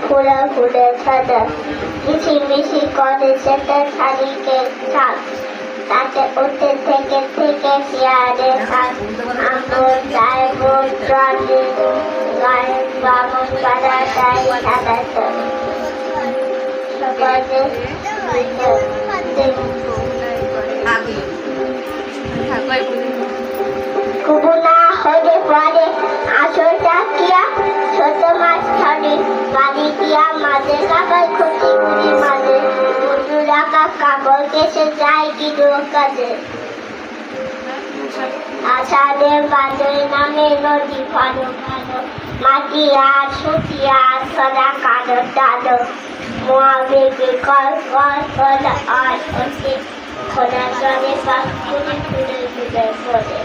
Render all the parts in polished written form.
ফুলা ফুলে সাদা মিশি করে সেটা শাড়িকে থাক তাতে উঠে থেকে শিয়ারে থাক আঙুল চাইব ট্রলি গায়ের বামন পাড়া তাই সাদা সকালে কুবু না হলে পরে আসলটা কিয়া ছোট মাছ ছড়ি বাড়ি দিয়া মাঝে কাকার খুঁটি খুঁড়ি মাঝে উঁচু রাখা কাপড় কেসে যায় কি কাজে আষাঢ়ে বাজে নামে নদী ভালো ভালো মাটি আর সুতি আর সদা কালো টালো মোয়া বেগে কল কল কল আর হচ্ছে খোলা জলে পাখি খুলে খুলে পড়ে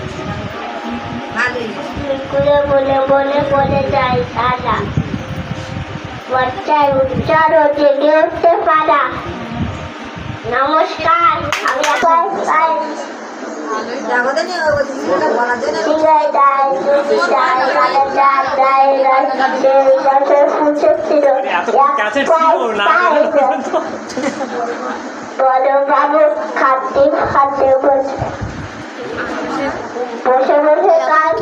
খুলে বলে বলে বলে যায় সাদা বর্ষায় উচ্চার জেগে উঠতে পারা নমস্কার আমি বলো বাবু খাদ্য খাদ্য বসে বসে বসে কাজ